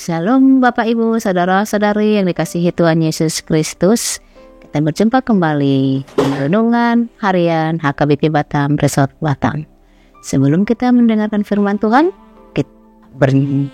Shalom Bapak Ibu, Saudara-saudari yang dikasihi Tuhan Yesus Kristus. Kita berjumpa kembali di Renungan Harian HKBP Batam Resort Batam. Sebelum kita mendengarkan firman Tuhan, kita bernyanyi.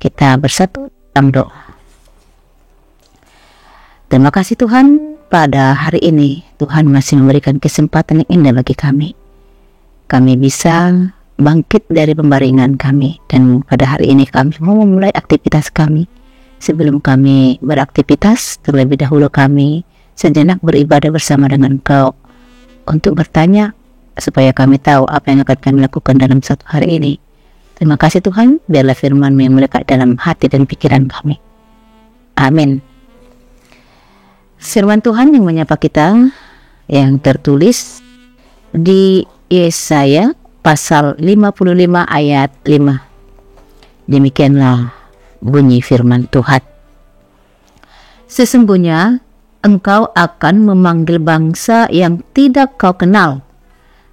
Kita bersatu dalam doa. Terima kasih Tuhan, pada hari ini Tuhan masih memberikan kesempatan yang indah bagi kami. Kami bisa bangkit dari pembaringan kami, dan pada hari ini kami mau memulai aktivitas kami. Sebelum kami beraktivitas, terlebih dahulu kami sejenak beribadah bersama dengan Engkau untuk bertanya supaya kami tahu apa yang akan kami lakukan dalam satu hari ini. Terima kasih Tuhan, biarlah firman-Mu yang melekat dalam hati dan pikiran kami. Amin. Firman Tuhan yang menyapa kita yang tertulis di Yesaya pasal 55 ayat 5. Demikianlah bunyi firman Tuhan. Sesungguhnya engkau akan memanggil bangsa yang tidak kau kenal,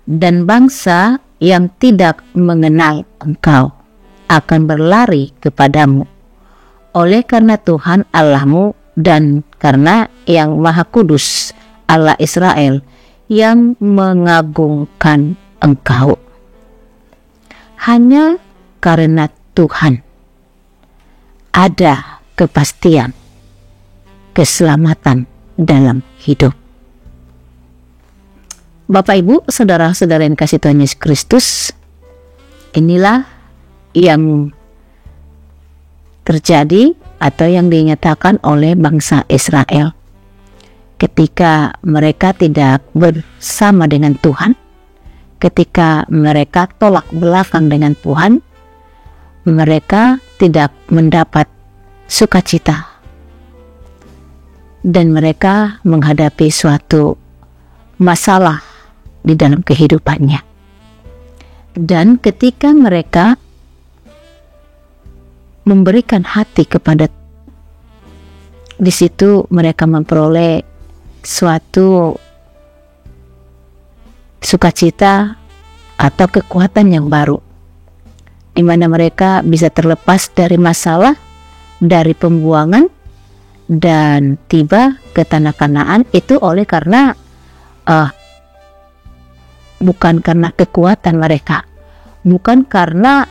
dan bangsa yang tidak mengenal engkau akan berlari kepadamu, oleh karena Tuhan Allahmu dan karena Yang Maha Kudus Allah Israel yang mengagungkan engkau. Hanya karena Tuhan ada kepastian keselamatan dalam hidup. Bapak Ibu, saudara-saudara yang kasih Tuhan Yesus Kristus, inilah yang terjadi atau yang dinyatakan oleh bangsa Israel ketika mereka tidak bersama dengan Tuhan, ketika mereka tolak belakang dengan Tuhan, mereka tidak mendapat sukacita dan mereka menghadapi suatu masalah di dalam kehidupannya. Dan ketika mereka memberikan hati kepada, di situ mereka memperoleh suatu sukacita atau kekuatan yang baru, di mana mereka bisa terlepas dari masalah, dari pembuangan, dan tiba ke tanah Kanaan. Itu oleh karena bukan karena kekuatan mereka, bukan karena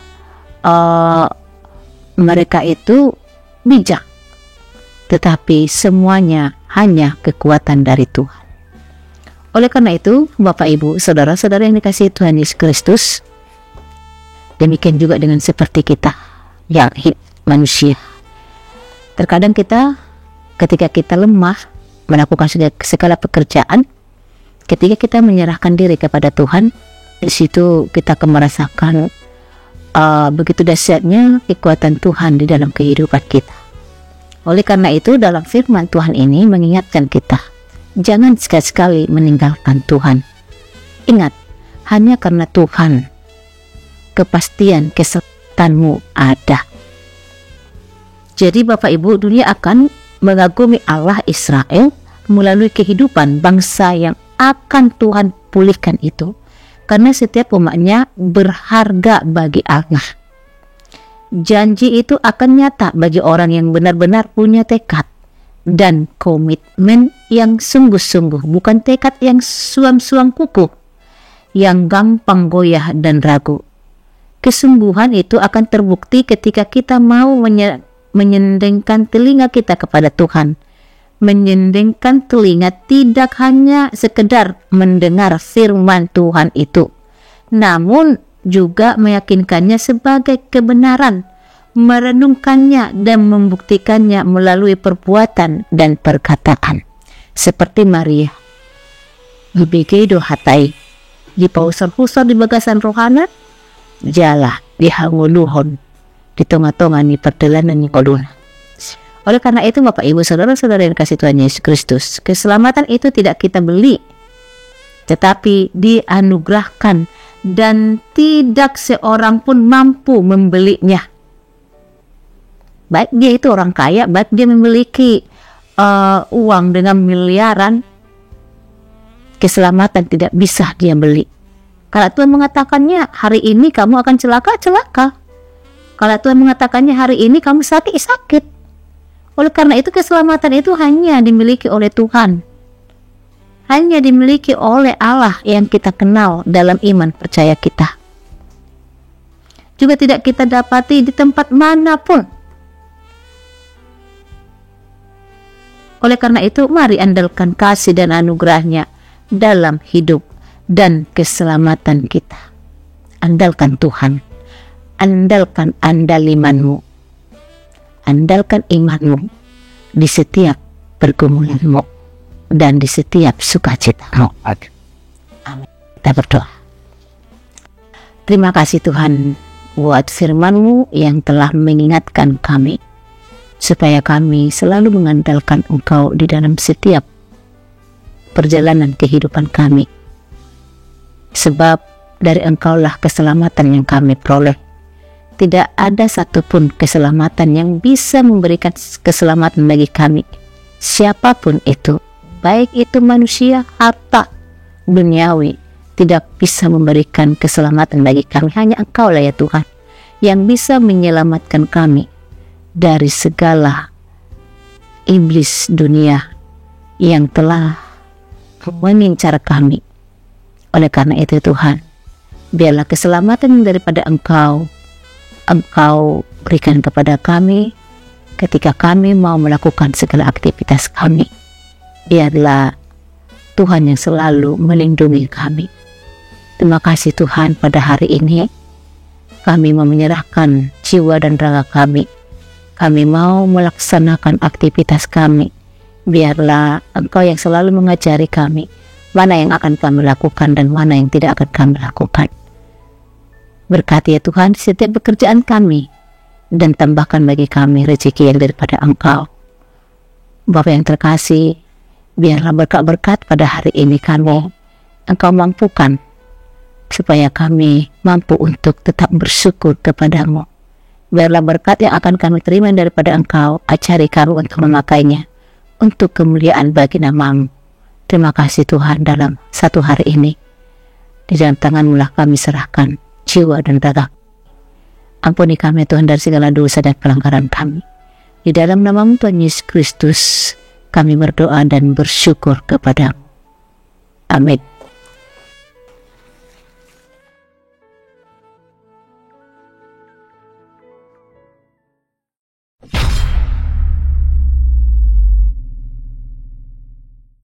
mereka itu bijak, tetapi semuanya hanya kekuatan dari Tuhan. Oleh karena itu, Bapak Ibu, saudara-saudara yang dikasihi Tuhan Yesus Kristus, demikian juga dengan seperti kita yang manusia. Terkadang kita ketika kita lemah melakukan segala pekerjaan, ketika kita menyerahkan diri kepada Tuhan, di situ kita akan merasakan begitu dahsyatnya kekuatan Tuhan di dalam kehidupan kita. Oleh karena itu, dalam firman Tuhan ini mengingatkan kita, jangan sekali-sekali meninggalkan Tuhan. Ingat, hanya karena Tuhan, kepastian keselamatanmu ada. Jadi Bapak Ibu, dunia akan mengagumi Allah Israel melalui kehidupan bangsa yang akan Tuhan pulihkan itu. Karena setiap umatnya berharga bagi Allah. Janji itu akan nyata bagi orang yang benar-benar punya tekad dan komitmen yang sungguh-sungguh, bukan tekad yang suam-suam kuku, yang gampang goyah dan ragu. Kesungguhan itu akan terbukti ketika kita mau menyendengkan telinga kita kepada Tuhan. Menyendengkan telinga tidak hanya sekedar mendengar firman Tuhan itu, namun juga meyakinkannya sebagai kebenaran, merenungkannya dan membuktikannya melalui perbuatan dan perkataan. Seperti Maria, Begitu hatai, di pausar-pusar di bagasan rohana, jala di hanguluhon, di tengah-tengah ni perjalanan ni koduna. Oleh karena itu Bapak Ibu Saudara-saudara yang kasih Tuhan Yesus Kristus, keselamatan itu tidak kita beli, tetapi dianugerahkan dan tidak seorang pun mampu membelinya. Baik dia itu orang kaya, baik dia memiliki uang dengan miliaran, keselamatan tidak bisa dia beli. Kalau Tuhan mengatakannya hari ini kamu akan celaka, celaka. Kalau Tuhan mengatakannya hari ini kamu sakit, sakit. Oleh karena itu keselamatan itu hanya dimiliki oleh Tuhan, hanya dimiliki oleh Allah yang kita kenal dalam iman percaya kita. Juga tidak kita dapati di tempat manapun. Oleh karena itu mari andalkan kasih dan anugerahnya dalam hidup dan keselamatan kita. Andalkan Tuhan, andalkan andalimanmu, andalkan imanmu di setiap pergumulanmu dan di setiap sukacitamu. Amin. Kita berdoa. Terima kasih Tuhan buat firman-Mu yang telah mengingatkan kami supaya kami selalu mengandalkan Engkau di dalam setiap perjalanan kehidupan kami. Sebab dari Engkaulah keselamatan yang kami peroleh. Tidak ada satupun keselamatan yang bisa memberikan keselamatan bagi kami, siapapun itu, baik itu manusia, harta, duniawi, tidak bisa memberikan keselamatan bagi kami. Hanya Engkaulah ya Tuhan yang bisa menyelamatkan kami dari segala iblis dunia yang telah mengincar kami. Oleh karena itu Tuhan, biarlah keselamatan daripada Engkau berikan kepada kami ketika kami mau melakukan segala aktivitas kami. Biarlah Tuhan yang selalu melindungi kami. Terima kasih Tuhan, pada hari ini kami mau menyerahkan jiwa dan raga kami. Kami mau melaksanakan aktivitas kami. Biarlah Engkau yang selalu mengajari kami mana yang akan kami lakukan dan mana yang tidak akan kami lakukan. Berkati ya Tuhan setiap pekerjaan kami, dan tambahkan bagi kami rezeki yang daripada Engkau. Bapa yang terkasih, biarlah berkat-berkat pada hari ini kami Engkau mampukan, supaya kami mampu untuk tetap bersyukur kepadamu. Biarlah berkat yang akan kami terima daripada Engkau, ajari kami untuk memakainya untuk kemuliaan bagi nama-Mu. Terima kasih Tuhan, dalam satu hari ini di dalam tangan-Mu lah kami serahkan jiwa dan raga. Ampuni kami Tuhan dari segala dosa dan pelanggaran kami. Di dalam nama-Mu Tuhan Yesus Kristus kami berdoa dan bersyukur kepada-Mu. Amin.